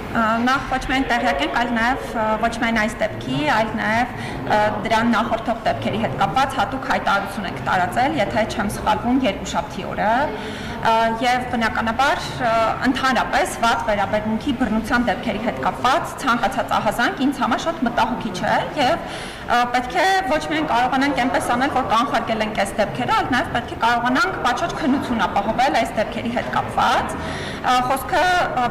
Նախ ոչ միայն տեղյակ ենք, այլ նաև ոչ միայն այս դեպքի, այլ նաև դրան նախորդող դեպքերի հետ կապված հատուկ հայտարարություն ենք տարածել, եթե չեմ սխալվում, երկուշաբթի օրը, եւ բնականաբար ընդհանրապես վատ վերաբերմունքի բռնության դեպքերի հետ կապված ցանկացած ահազանգ ինձ համար շատ մտահոգիչ է եւ պետք է ոչ միայն կարողանանք այնպես անել, որ կանխարգել ենք այս դեպքերը, այլ նաև պետք է կարողանանք պատշաճ քննություն ապահովել այս դեպքերի հետ կապված։ Խոսքը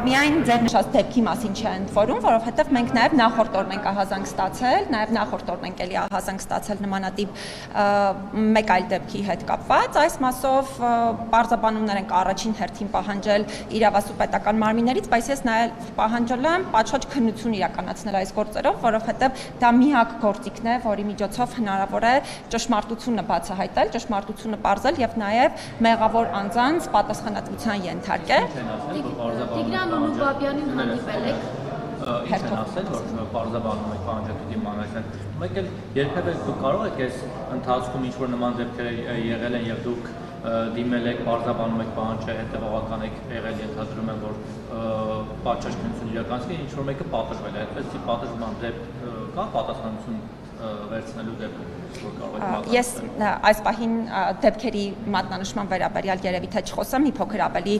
միայն ձեր նշած դեպքի մասին չէ ընդ որում, որովհետև մենք նաև նախորդ օրն ենք ահազանգ ստացել, նաև նախորդ օրն ենք էլի ահազանգ ստացել նմանատիպ մեկ այլ դեպքի հետ կապված։ Այս մասով պարզաբանումներ ենք առաջին հերթին պահանջել իրավասու պետական մարմիններից, բայց ես նաև պահանջել եմ պատշաճ քննություն իրականացնել այս գործերով, որովհետև դա միակ գործիքն է, որի միջոցով հնարավոր է ճշմարտությունը բացահայտել, ճշմարտությունը պարզել եւ նաեւ մեղավոր անձանց պատասխանատվության ենթարկել։ Տիգրան Ուլուբաբյանին հանդիպել եք։ Ինչ են ասել, որ պարզաբանում եք պահանջատուի մանրացնել։ Մեկ էլ երբևէ դուք կարող եք այս ընթացքում ինչ-որ նման դեպքեր եղել են եւ դուք դիմել եք, պարզաբանում եք պահանջը, հետևողական եք եղել, ենթադրում եմ, որ պատշաճ քննություն իրականացվի, ինչ-որ մեկը պատժվել է, այդպես պատժման դեպք կա պատասխանատվություն վերցնելու դեպքում, որ կարող եք պատասխանել։ Ես այս պահին դեպքերի մատնանշման վերաբերյալ երևի թե չխոսեմ, մի փոքր ավելի,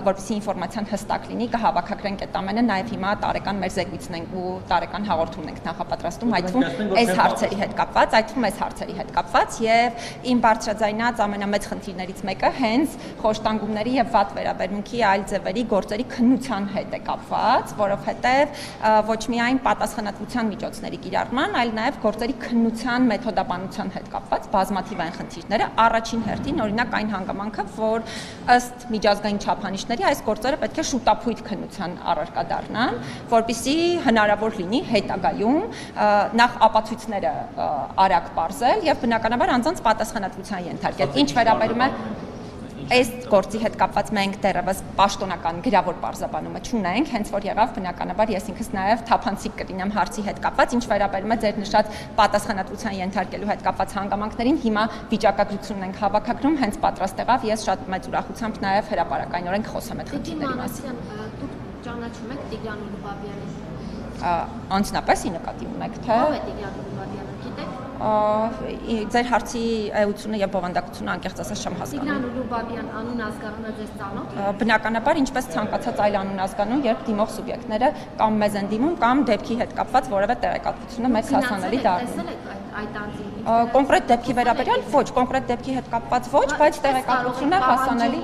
որպեսզի ինֆորմացիան հստակ լինի, կհավաքագրենք այդ ամենը, նաև հիմա տարեկան մեր զեկույցն ենք ու տարեկան հաղորդումն ենք նախապատրաստում, այդ թվում այս հարցերի հետ կապված, եւ իմ բարձրաձայնած ամենամեծ խնդիրներից մեկը հենց խոշտանգումների եւ վատ վերաբերմունքի այլ ձևերի գործերի քննության հետ է կապված, որովհետեւ ոչ միայն պատասխանատվության միջոցների կիրառման, այլ նաև գործերի քննության մեթոդաբանության հետ կապված բազմաթիվ այն խնդիրները, առաջին հերթին օրինակ այն հանգամանքը, որ ըստ միջազգային չափանիշների այս գործերը պետք է շուտափույթ քննության առարկա դառնան, որպեսզի հնարավոր լինի հետագայում նախ ապացույցները արագ պարզել եւ բնականաբար անձանց պատասխանատվության ենթարկել։ Ինչ վերաբերում է այս գործի հետ կապված մենք դեռևս պաշտոնական գրավոր պարզաբանումը չունենք, հենց որ եղավ բնականաբար ես ինքս նաև թափանցիկ կլինեմ հարցի հետ կապված, ինչ վերաբերում է ձեր նշած պատասխանատվության ենթարկելու հետ կապված հանգամանքներին, հիմա վիճակագրությունն ենք հավաքագրում, հենց պատրաստ եղավ, ես շատ մեծ ուրախությամբ նաև հրապարակայնորեն կխոսեմ այդ խնդիրների մասին։ Դուք ճանաչում եք Տիգրան Ուլուբաբյանին։ Անձնապես ի նկատի ունեք, թե ով է Տիգրան Ուլուբաբյանը, գիտեք։ Ձեր հարցի էությունը եւ բովանդակությունը անկեղծ ասած չեմ հասկանում։ Տիգրան Ուլուբաբյան անուն ազգանունը ձեզ ծանոթ է։ Բնականաբար ինչպես ցանկացած այլ անուն ազգանուն, երբ դիմող սուբյեկտները կամ մեզ են դիմում, կամ դեպքի հետ կապված որևէ տեղեկատվությունը մեզ հասանելի դառնում։ Տեսել եք այդ անձին։ Կոնկրետ դեպքի վերաբերյալ ոչ, կոնկրետ դեպքի հետ կապված ոչ, բայց տեղեկատվությունը հասանելի։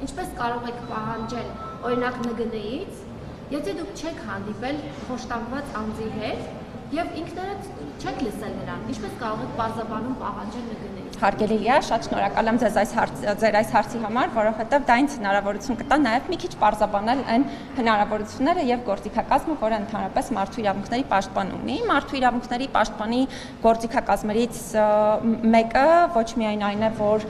Ինչպես կարող եք պահանջել օրինակ ՆԳՆ-ից, եթե դուք չեք հանդիպել խոշտանգված անձի հետ եւ ինքներդ չեք լսել նրան, ինչպես կարող եք բազաբանում պահանջել ՆԳՆ-ից։ Հարգելի Լիա, շատ շնորհակալ եմ ձեր այս հարցի համար, որովհետև դա ինձ հնարավորություն կտա նաև մի քիչ պարզաբանել այն հնարավորությունները եւ գործիքակազմը, որը ընդհանրապես մարդու իրավունքների պաշտպան ունի։ Մարդու իրավունքների պաշտպանի գործիքակազմերից մեկը ոչ միայն այն է, որ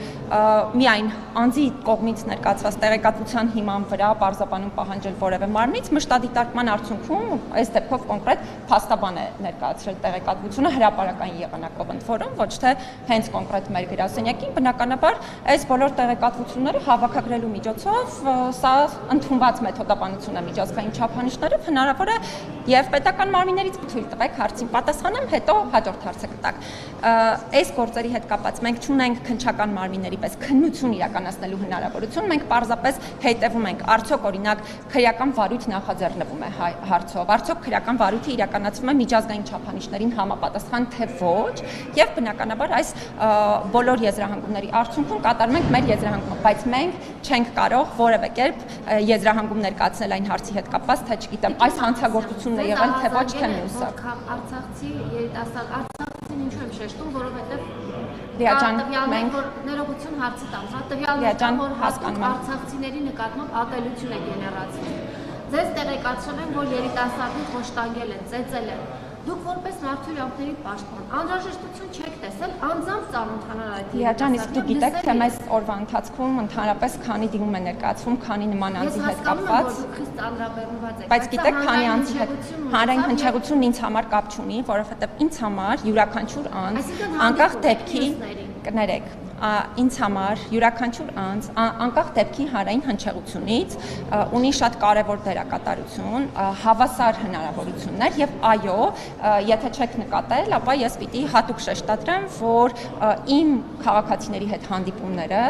միայն անձի կողմից ներկայացված տեղեկատվության հիման վրա պարզաբանում պահանջել որևէ մարմնից, մշտադիտարկման արդյունքում այս դեպքով կոնկրետ փաստաբան է ներկայացրել տեղեկատվությունը հրապարակային եղանակով ընդ որում, ոչ թե հենց կոնկրետ մեր գրասենյակին, բնականաբար այս բոլոր տեղեկատվությունները հավաքագրելու միջոցով սա ընդունված մեթոդաբանություն է միջազգային չափանիշներով, հնարավոր է եւ պետական մարմիններից թույլ տվեք հարցին պատասխանեմ, հետո հաջորդ հարցը կտակ։ Այս գործերի հետ կապված մենք չունենք քննչական մարմինների պես քննություն իրականացնելու հնարավորություն, մենք պարզապես հետևում ենք, արդյոք օրինակ քրեական վարույթ նախաձեռնվում է հարցով, արդյոք քրեական վարույթը իրականացվում է միջազգային չափանիշներին համապատասխան թե ոչ, եւ բնականաբար այս բոլոր եզրահանգումների արդյունքում կատարում ենք մեր եզրահանգումը, բայց մենք չենք կարող որևէ կերպ եզրահանգում ներկայացնել այն հարցի հետ կապված, թե չգիտեմ, այս հանցագործությունն է եղել թե ոչ, թե մյուսը։ Արցախցի երիտասարդ Արցախցին ինչու եմ շեշտում, որովհետեւ Լիա ջան, մենք ներողություն հարցի տամ, հա տվյալներ, որ հաստատ արցախցիների նկատմամբ ատելություն է գեներացվել։ Ձեզ տեղեկացրել եմ, որ երիտասարդին խոշտանգել են, ծեծել են։ Դուք որպես մարդու իրավունքների պաշտպան անհրաժեշտություն չեք տեսել անձամբ ծանոթանալ այդ Լիա ջան, իսկ դուք գիտեք, թե մեզ օրվա ընթացքում ընդհանրապես քանի դիմում է ներկայացվում, քանի նման անձի հետ կապված։ Բայց գիտեք, քանի անձի հետ հանրային հնչեղությունն ինձ համար կապ չունի, որովհետև ինձ համար յուրաքանչյուր անձ անկախ դեպքի կներեք ինձ համար յուրաքանչյուր անձ անկախ դեպքի հանրային հնչեղությունից ունի շատ կարևոր դերակատարություն, հավասար հնարավորություններ եւ այո, եթե չեք նկատել, ապա ես պիտի հատուկ շեշտադրեմ, որ իմ քաղաքացիների հետ հանդիպումները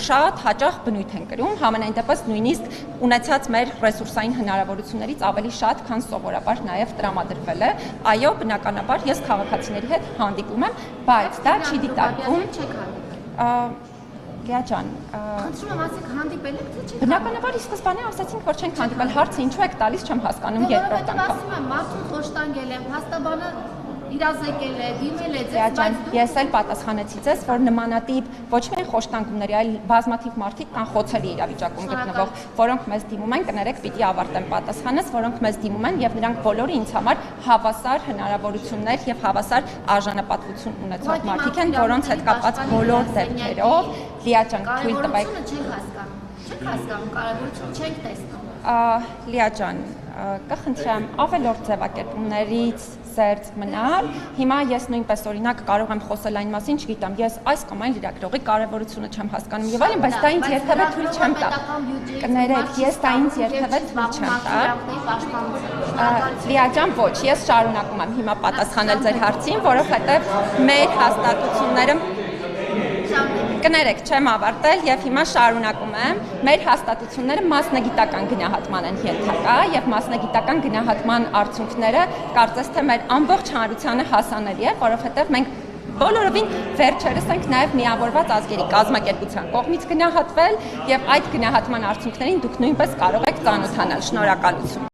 շատ հաճախ բնույթ են կրում, համենայն դեպս նույնիսկ ունեցած մեր ռեսուրսային հնարավորություններից ավելի շատ, քան սովորաբար նաեւ տրամադրվել է։ Այո, բնականաբար ես քաղաքացիների հետ հանդիպում եմ, բայց դա չի դիտարկվում Լիա ջան, խնդրում եմ ասեք հանդիպել եք թե չեք։ Բնականաբար ի սկզբանե ասացինք, որ չենք հանդիպել, հարցը ինչու եք տալիս, չեմ հասկանում երկրորդ անգամ։ Ասում եմ, մարդուն խոշտանգել եմ, հաստաբանը իրազեկել է, դիմել է ձեզ, բայց ես էլ պատասխանեցի ձեզ, որ նմանատիպ ոչ միայն խոշտանգումների, այլ բազմաթիվ մարդիկ կան խոցելի իրավիճակում գտնվող, որոնք մեզ դիմում են, կներեք, պիտի ավարտեմ պատասխանս, որոնք մեզ դիմում են եւ նրանք բոլորը ինձ համար հավասար հնարավորություններ եւ հավասար արժանապատվություն ունեցող մարդիկ են, որոնց հետ կապված բոլոր դեպքերով Լիա ջան, թույլ տվեք։ Չենք հասկանում, կարևորությունը չենք տեսնում։ Լիա ջան, կխնդրեմ ավելորդ ձևակերպումներից զերծ մնալ։ Հիմա ես նույնպես օրինակ կարող եմ խոսել այն մասին, չգիտեմ, ես այս կամ այն լրագրողի կարևորությունը չեմ հասկանում եւ այլն, բայց դա ինձ երբևէ թույլ չեմ տա։ Կներեք, ես դա ինձ երբևէ թույլ չեմ տա։ Լիա ջան, ոչ, ես շարունակում եմ հիմա պատասխանել ձեր հարցին, որովհետեւ մեր հաստատությունները Կներեք, չեմ ավարտել եւ հիմա շարունակում եմ։ Մեր հաստատությունները մասնագիտական գնահատման են ենթակա եւ մասնագիտական գնահատման արդյունքները կարծես թե մեր ամբողջ հանրությանը հասանելի է, որովհետեւ մենք բոլորովին վերջերս ենք նաեւ միավորված ազգերի կազմակերպության կողմից գնահատվել եւ այդ գնահատման արդյունքներին դուք նույնպես կարող եք ծանոթանալ։ Շնորհակալություն։